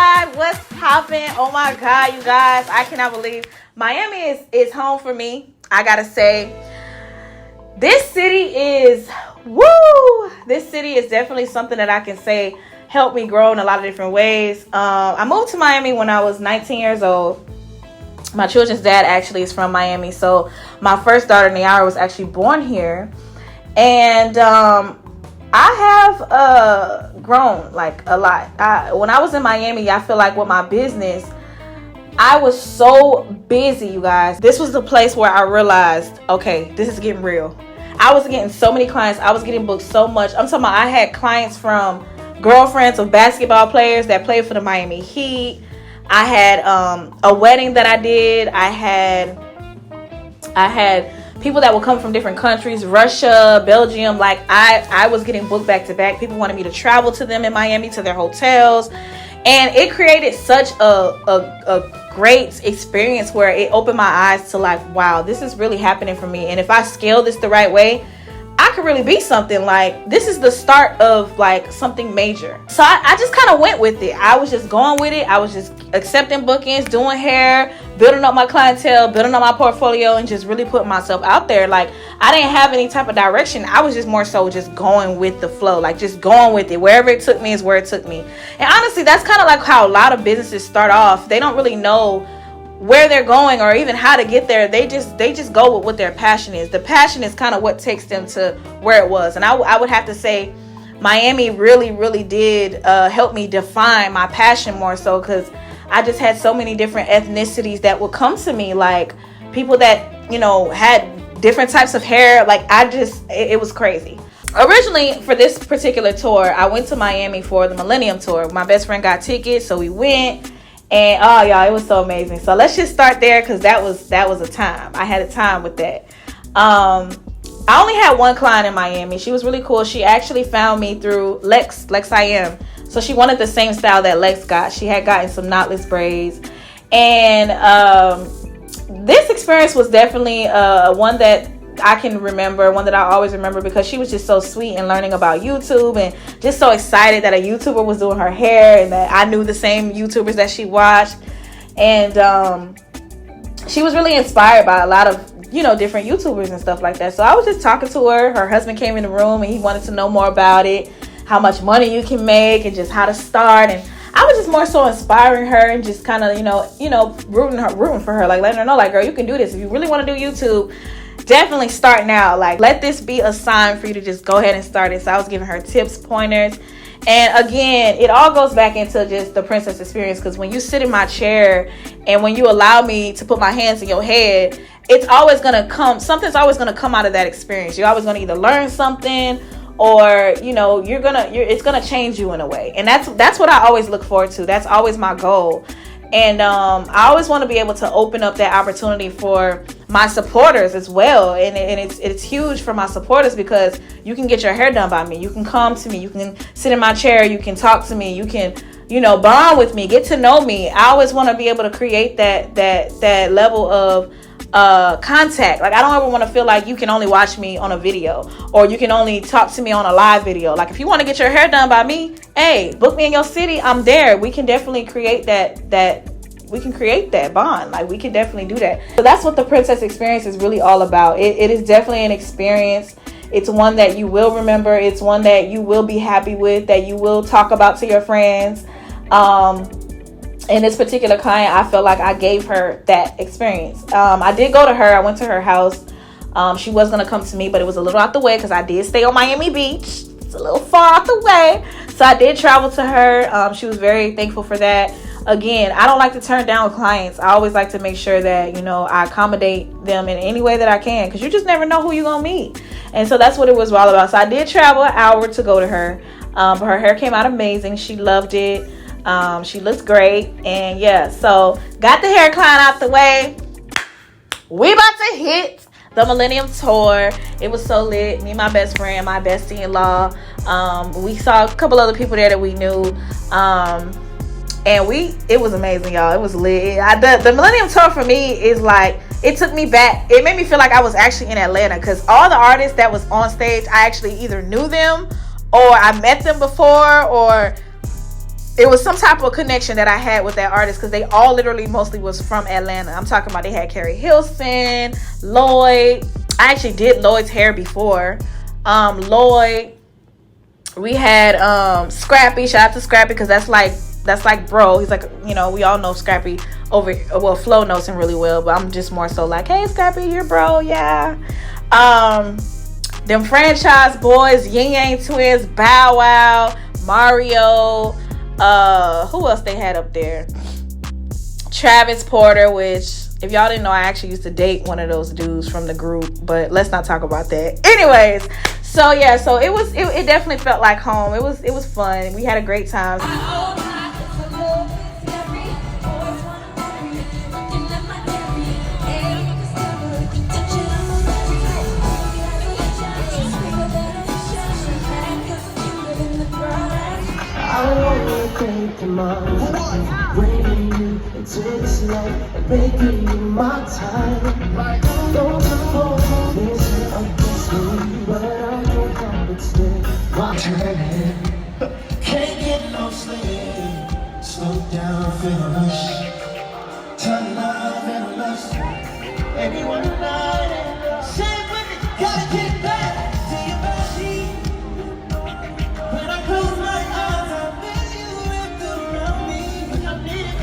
God, what's poppin'? Oh my God, you guys, I cannot believe Miami is home for me. I gotta say, this city is, this city is definitely something that I can say helped me grow in a lot of different ways. I moved to Miami when I was 19 years old. My children's dad actually is from Miami, so my first daughter, Layah, was actually born here. And I have grown like a lot. When I was in Miami, I feel like with my business, I was so busy, you guys. This was the place where I realized, okay, this is getting real. I was getting so many clients. I was getting booked so much. I'm talking about I had clients from girlfriends of basketball players that played for the Miami Heat. I had a wedding that I did. I had people that would come from different countries, Russia, Belgium. Like I was getting booked back to back. People wanted me to travel to them in Miami, to their hotels. And it created such a great experience where it opened my eyes to like, wow, this is really happening for me. And if I scale this the right way, I could really be something. Like, this is the start of like something major. So I just kind of went with it. I was just going with it. I was just accepting bookings, doing hair, building up my clientele, building up my portfolio, and just really putting myself out there. Like, I didn't have any type of direction. I was just more so just going with the flow, like just going with it. Wherever it took me is where it took me. And honestly, that's kind of like how a lot of businesses start off. They don't really know where they're going or even how to get there. They just go with what their passion is. The passion is kind of what takes them to where it was. And I would have to say Miami really did help me define my passion more so, because I just had so many different ethnicities that would come to me, like people that, you know, had different types of hair. Like it was crazy. Originally, for this particular tour, I went to Miami for the Millennium Tour. My best friend got tickets, so we went. And oh y'all, it was so amazing. So let's just start there, because that was a time. I had a time with that. I only had one client in Miami. She was really cool. She actually found me through Lex I Am. So she wanted the same style that Lex got. She had gotten some knotless braids. And this experience was definitely one that I can remember, one that I always remember, because she was just so sweet and learning about YouTube and just so excited that a YouTuber was doing her hair and that I knew the same YouTubers that she watched. And she was really inspired by a lot of, you know, different YouTubers and stuff like that. So I was just talking to her. Her husband came in the room and he wanted to know more about it, how much money you can make and just how to start. And I was just more so inspiring her and just kind of, you know, rooting for her, like letting her know, like, girl, you can do this. If you really want to do YouTube, definitely start now. Like, let this be a sign for you to just go ahead and start it. So I was giving her tips, pointers. And again, it all goes back into just the princess experience, because when you sit in my chair and when you allow me to put my hands in your head, it's always going to come, something's always going to come out of that experience. You're always going to either learn something, or, you know, it's going to change you in a way. And that's what I always look forward to. That's always my goal. And I always want to be able to open up that opportunity for my supporters as well. And it's huge for my supporters, because you can get your hair done by me. You can come to me. You can sit in my chair. You can talk to me. You can, you know, bond with me, get to know me. I always want to be able to create that level of contact. Like, I don't ever want to feel like you can only watch me on a video, or you can only talk to me on a live video. Like, if you want to get your hair done by me, hey, book me in your city. I'm there. We can definitely create that bond. Like, we can definitely do that. So that's what the princess experience is really all about. It is definitely an experience. It's one that you will remember. It's one that you will be happy with, that you will talk about to your friends. And this particular client, I feel like I gave her that experience. I did go to her. I went to her house. She was going to come to me, but it was a little out the way, because I did stay on Miami Beach. It's a little far out the way. So I did travel to her. She was very thankful for that. Again, I don't like to turn down clients. I always like to make sure that, you know, I accommodate them in any way that I can, because you just never know who you're going to meet. And so that's what it was all about. So I did travel an hour to go to her. But her hair came out amazing. She loved it. She looks great. And yeah, so got the hair client out the way. We about to hit the Millennium Tour. It was so lit. Me and my best friend, my bestie-in-law. We saw a couple other people there that we knew. And it was amazing, y'all. It was lit. The Millennium Tour for me is like, it took me back. It made me feel like I was actually in Atlanta, because all the artists that was on stage, I actually either knew them, or I met them before, or it was some type of connection that I had with that artist, because they all literally mostly was from Atlanta. I'm talking about, they had Carrie Hilson, Lloyd. I actually did Lloyd's hair before. Lloyd. We had Scrappy. Shout out to Scrappy, because that's like bro. He's like, you know, we all know Scrappy Flo knows him really well, but I'm just more so like, hey Scrappy, you're bro, yeah. Them franchise boys, Yin Yang Twins, Bow Wow, Mario, who else they had up there? Travis Porter, which, if y'all didn't know, I actually used to date one of those dudes from the group, but let's not talk about that. Anyways, so yeah, so it definitely felt like home. It was fun. We had a great time. Can't get no sleep. Slow down, feel a rush. Turn love and lust. Anyone night. Shame with it. Gotta get back to your body. When I close my eyes, I feel you wrapped around me. I need it.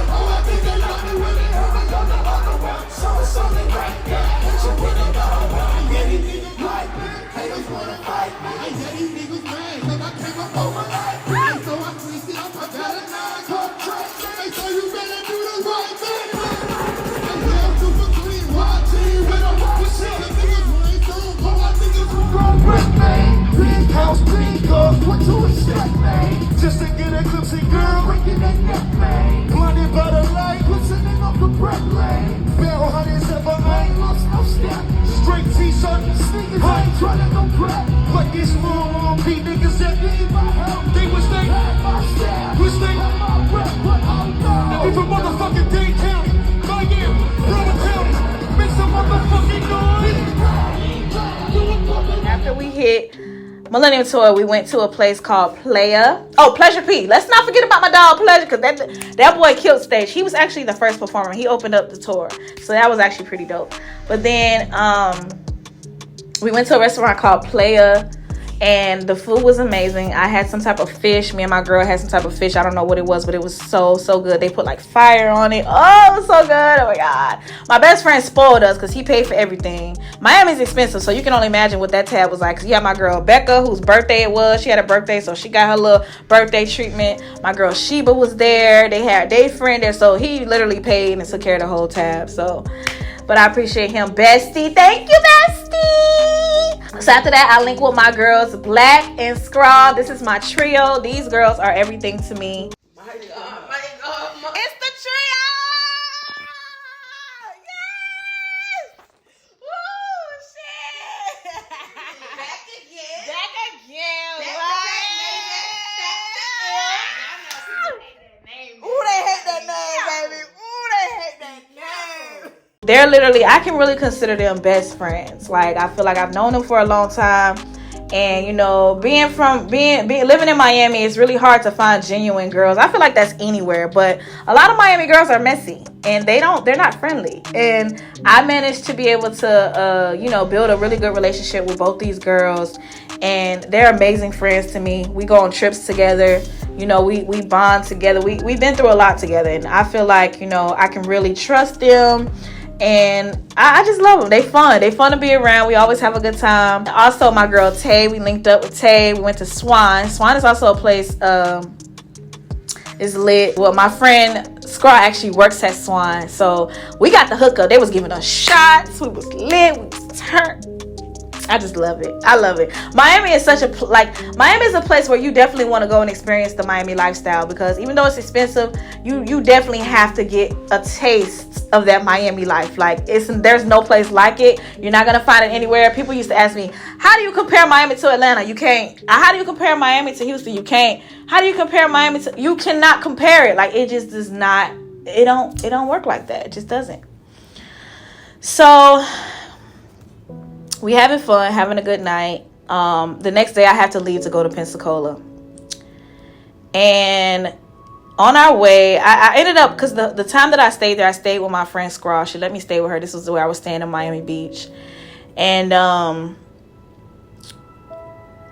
Oh, I think they love me when they hear me on the other one. So something right there. Hit you with it, go. Yeah, these niggas like me. Haters wanna fight me. Yeah, these niggas mad. Cause I came up over like me. So I twisted up, I got a 9-cup track. They say you better do the right thing. And yeah, I'm super clean, wild team with a rocket shit. The niggas ain't through, but my niggas who gon' rip me. Big house, big cars, put to a step, man. Just to get a glimpsy girl, breaking that neck, man. Blinded by the light, glistening off the breath lane. Barrel hot as ever, I ain't lost no step. Straight t-shirt, sneakers, I ain't tryna go crap. Like this small P niggas that need my help. They wish they had my style, wish they had my rep, but I'm not. We from motherfucking Dade County, Miami, Broward County. Make some motherfucking noise. After we hit Millennium Tour, we went to a place called Layah. Oh, Pleasure P. Let's not forget about my dog Pleasure, because that boy killed stage. He was actually the first performer. He opened up the tour, so that was actually pretty dope. But then we went to a restaurant called Layah, and the food was amazing. I had some type of fish. Me and my girl had some type of fish. I don't know what it was, but it was so good. They put like fire on it. Oh, it was so good. Oh my god. My best friend spoiled us because he paid for everything. Miami's expensive, so you can only imagine what that tab was like. Cause you had my girl Becca, whose birthday it was. She had a birthday, so she got her little birthday treatment. My girl Sheba was there. They had their friend there, so he literally paid and took care of the whole tab. So, but I appreciate him, bestie. Thank you, bestie. So after that, I link with my girls Black and Scrawl. This is my trio. These girls are everything to me. My God. It's the trio. Yes. Woo, shit. Back again. Back again. Ooh, they hate that name, baby. Ooh, they hate that name. They're literally, I can really consider them best friends. Like, I feel like I've known them for a long time. And, you know, being living in Miami, it's really hard to find genuine girls. I feel like that's anywhere, but a lot of Miami girls are messy and they're not friendly. And I managed to be able to, build a really good relationship with both these girls, and they're amazing friends to me. We go on trips together. You know, we bond together. We've been through a lot together, and I feel like, you know, I can really trust them. And I just love them. They fun to be around. We always have a good time. Also, my girl Tay, we linked up with Tay. We went to Swan is also a place is lit. Well, my friend Scraw actually works at Swan, so we got the hookup. They was giving us shots. We was lit. We was turned. I just love it. I love it. Miami is Miami is a place where you definitely want to go and experience the Miami lifestyle, because even though it's expensive, you definitely have to get a taste of that Miami life. Like, there's no place like it. You're not gonna find it anywhere. People used to ask me, how do you compare Miami to Atlanta? You can't. How do you compare Miami to Houston? You can't. How do you compare Miami to? You cannot compare it. Like, it just does not. It don't work like that. It just doesn't. So we having fun, having a good night. The next day I have to leave to go to Pensacola. And on our way, I ended up, because the time that I stayed there, I stayed with my friend Scraw. She let me stay with her. This was where I was staying in Miami Beach. And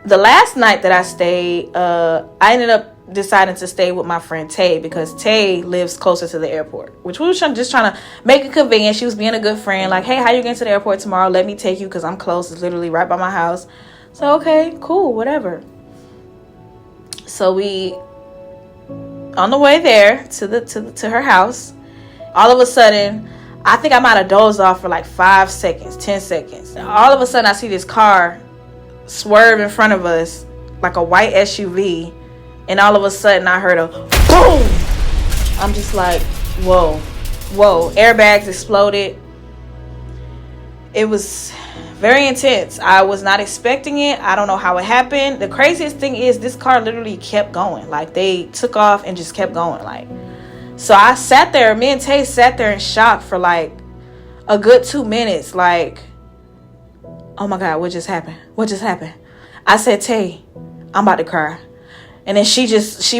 the last night that I stayed, I ended up deciding to stay with my friend Tay, because Tay lives closer to the airport, which we were just trying to make it convenient. She was being a good friend, like, hey, how you getting to the airport tomorrow? Let me take you, because I'm close. It's literally right by my house. So okay, cool, whatever. So we on the way there to her house, all of a sudden, I think I might have dozed off for like 5 seconds, 10 seconds. All of a sudden, I see this car swerve in front of us, like a white SUV, and all of a sudden I heard a boom. I'm just like, whoa, airbags exploded. It was very intense. I was not expecting it. I don't know how it happened. The craziest thing is this car literally kept going. Like, they took off and just kept going. Like, so I sat there, me and Tay sat there in shock for like a good 2 minutes. Like, oh my God, what just happened? I said, Tay, I'm about to cry. And then she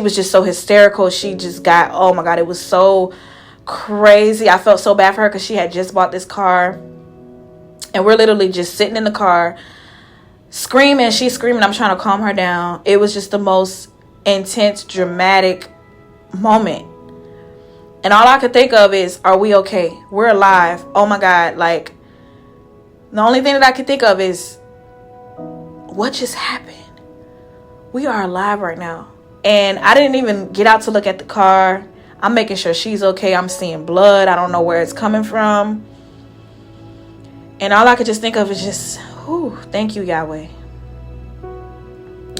was just so hysterical. She just got, oh my God, it was so crazy. I felt so bad for her because she had just bought this car. And we're literally just sitting in the car, screaming. She's screaming. I'm trying to calm her down. It was just the most intense, dramatic moment. And all I could think of is, are we okay? We're alive. Oh my God. Like, the only thing that I could think of is, what just happened? We are alive right now. And I didn't even get out to look at the car. I'm making sure she's okay. I'm seeing blood. I don't know where it's coming from. And all I could just think of is just, whew, thank you, Yahweh.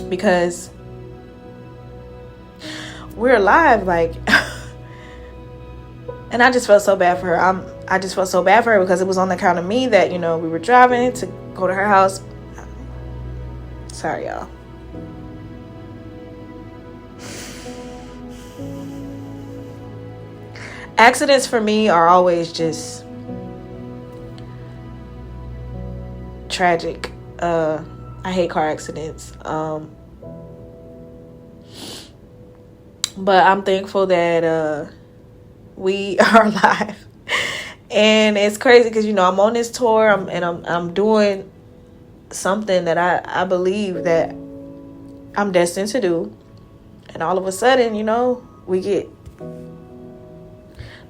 Because we're alive, like, and I just felt so bad for her. I just felt so bad for her because it was on the account of me that, you know, we were driving to go to her house. Sorry, y'all. Accidents for me are always just tragic. I hate car accidents. But I'm thankful that we are alive. And it's crazy because, you know, I'm on this tour, I'm doing something that I believe that I'm destined to do. And all of a sudden, you know, we get,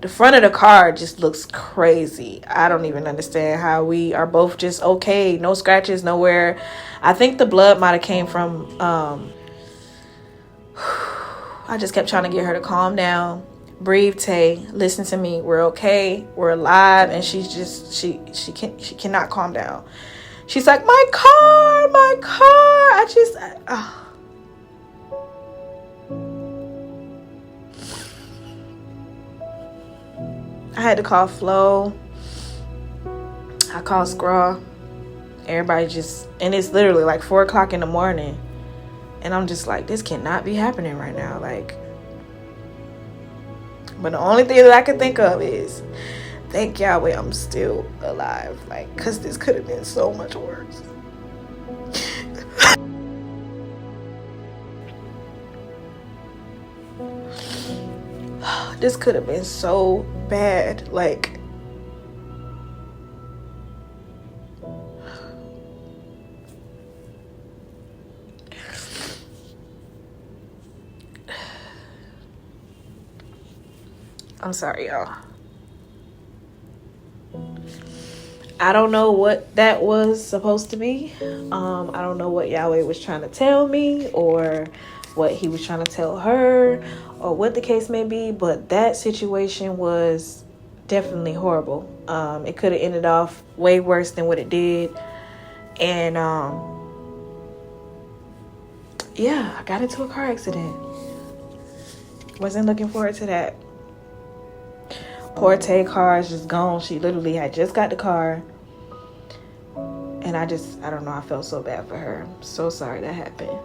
the front of the car just looks crazy. I don't even understand how we are both just okay. No scratches, nowhere. I think the blood might have came from, I just kept trying to get her to calm down. Breathe, Tay. Listen to me. We're okay. We're alive. And she's just, she cannot calm down. She's like, my car. I had to call Flo. I called Scraw. Everybody just, and it's literally like 4 o'clock in the morning. And I'm just like, this cannot be happening right now. Like, but the only thing that I can think of is, thank Yahweh I'm still alive. Like, because this could have been so much worse. This could have been so bad. Like, I'm sorry, y'all. I don't know what that was supposed to be. I don't know what Yahweh was trying to tell me, or what he was trying to tell her, or what the case may be, but that situation was definitely horrible. It could have ended off way worse than what it did. And yeah, I got into a car accident. Wasn't looking forward to that. Poor Tay car is just gone. She literally had just got the car. And I don't know, I felt so bad for her. I'm so sorry that happened.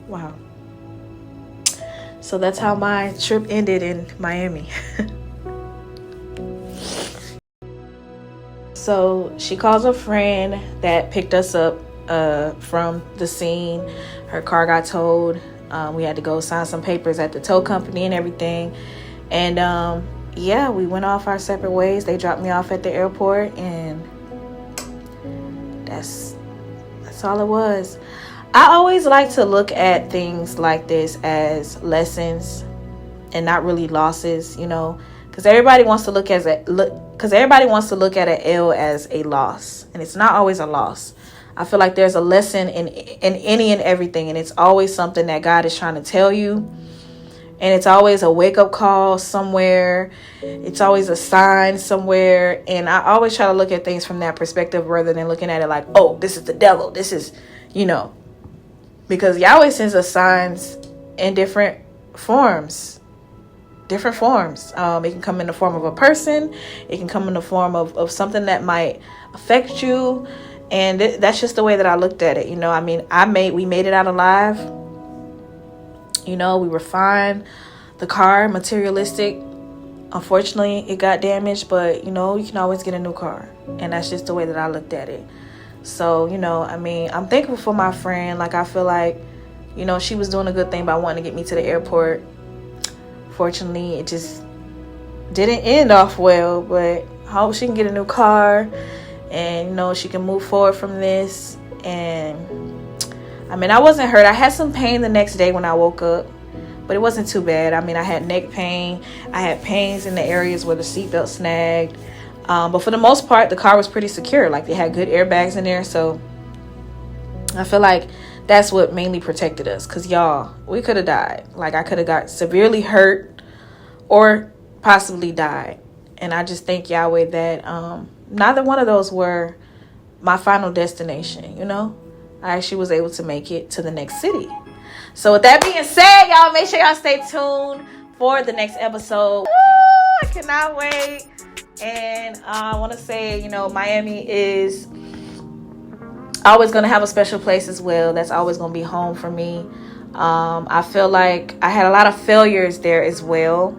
Wow. So that's how my trip ended in Miami. So she calls a friend that picked us up from the scene. Her car got towed. We had to go sign some papers at the tow company and everything. And yeah, we went off our separate ways. They dropped me off at the airport, and that's all it was. I always like to look at things like this as lessons and not really losses, you know, because everybody wants to look at an L as a loss, and it's not always a loss. I feel like there's a lesson in any and everything, and it's always something that God is trying to tell you. And it's always a wake-up call somewhere. It's always a sign somewhere. And I always try to look at things from that perspective rather than looking at it like, oh, this is the devil. This is, you know. Because Yahweh sends us signs in different forms. It can come in the form of a person. It can come in the form of something that might affect you. And that's just the way that I looked at it. You know, I mean, we made it out alive. You know, we were fine. The car, materialistic. Unfortunately, it got damaged. But, you know, you can always get a new car. And that's just the way that I looked at it. So, you know, I mean, I'm thankful for my friend. Like, I feel like, you know, she was doing a good thing by wanting to get me to the airport. Fortunately, it just didn't end off well. But I hope she can get a new car. And, you know, she can move forward from this. And I mean, I wasn't hurt. I had some pain the next day when I woke up, but it wasn't too bad. I mean, I had neck pain. I had pains in the areas where the seatbelt snagged. But for the most part, the car was pretty secure. Like, they had good airbags in there. So I feel like that's what mainly protected us. Because, y'all, we could have died. Like, I could have got severely hurt or possibly died. And I just thank Yahweh that neither one of those were my final destination, you know. I actually was able to make it to the next city. So with that being said, y'all, make sure y'all stay tuned for the next episode. Ooh, I cannot wait. And I want to say, you know, Miami is always going to have a special place as well. That's always going to be home for me. I feel like I had a lot of failures there as well.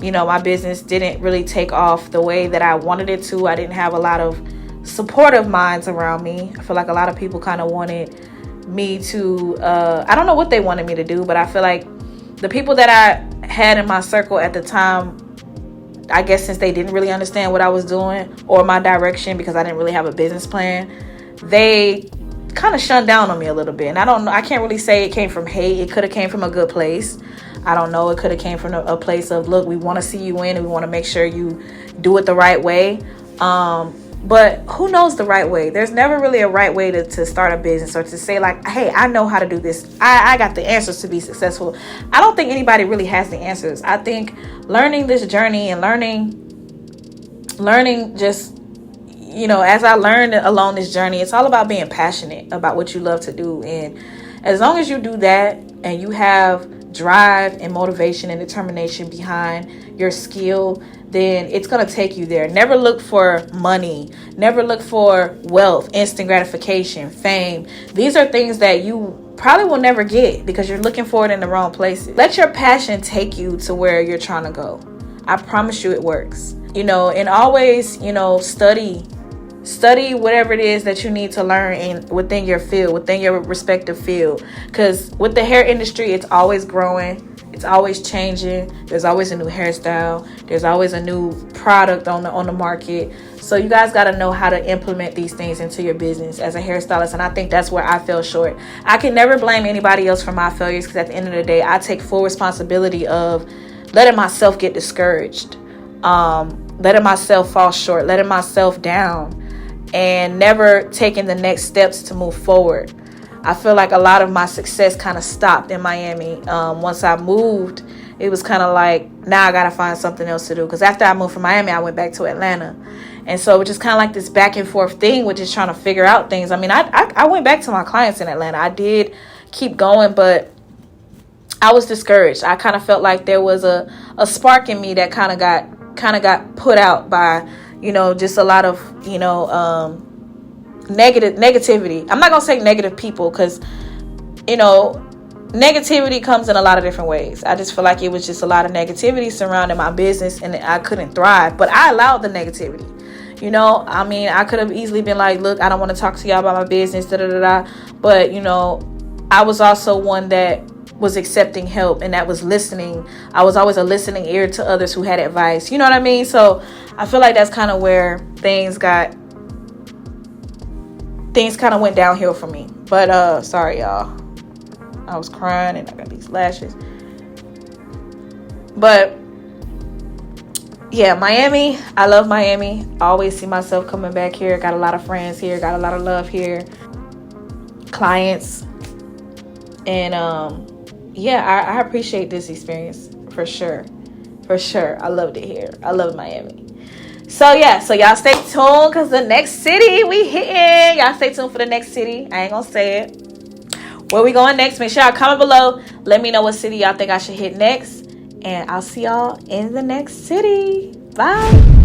You know, my business didn't really take off the way that I wanted it to. I didn't have a lot of supportive minds around me. I feel like a lot of people kind of wanted me to I don't know what they wanted me to do, but I feel like the people that I had in my circle at the time, I guess since they didn't really understand what I was doing or my direction, because I didn't really have a business plan, they kind of shunned down on me a little bit. And I don't know, I can't really say it came from hate. It could have came from a good place. I don't know. It could have came from a place of, look, we want to see you in and we want to make sure you do it the right way. But who knows the right way? There's never really a right way to start a business or to say like, hey, I know how to do this. I got the answers to be successful. I don't think anybody really has the answers. I think learning this journey and learning just, you know, as I learned along this journey, it's all about being passionate about what you love to do. And as long as you do that and you have drive and motivation and determination behind your skill, then it's going to take you there. Never look for money. Never look for wealth, instant gratification, fame. These are things that you probably will never get because you're looking for it in the wrong places. Let your passion take you to where you're trying to go. I promise you it works. You know, and always, you know, study whatever it is that you need to learn within your field, within your respective field. Because with the hair industry, it's always growing. It's always changing. There's always a new hairstyle. There's always a new product on the market. So you guys got to know how to implement these things into your business as a hairstylist. And I think that's where I fell short. I can never blame anybody else for my failures because at the end of the day, I take full responsibility of letting myself get discouraged, letting myself fall short, letting myself down, and never taking the next steps to move forward. I feel like a lot of my success kind of stopped in Miami. Once I moved, it was kind of like, now I got to find something else to do. Because after I moved from Miami, I went back to Atlanta. And so it was just kind of like this back and forth thing with just trying to figure out things. I mean, I went back to my clients in Atlanta. I did keep going, but I was discouraged. I kind of felt like there was a spark in me that kind of got put out by, you know, just a lot of, you know, negativity. I'm not gonna say negative people because, you know, negativity comes in a lot of different ways. I just feel like it was just a lot of negativity surrounding my business and I couldn't thrive. But I allowed the negativity. You know, I mean, I could have easily been like, look, I don't want to talk to y'all about my business, da da da da. But, you know, I was also one that was accepting help and that was listening. I was always a listening ear to others who had advice. You know what I mean? So I feel like that's kind of where things kind of went downhill for me. But sorry, y'all. I was crying and I got these lashes. But yeah, Miami. I love Miami. I always see myself coming back here. Got a lot of friends here. Got a lot of love here. Clients. And yeah, I appreciate this experience for sure. For sure. I loved it here. I love Miami. So yeah, so y'all stay tuned because the next city we hitting. Y'all stay tuned for the next city. I ain't gonna say it. Where we going next? Make sure y'all comment below. Let me know what city y'all think I should hit next. And I'll see y'all in the next city. Bye.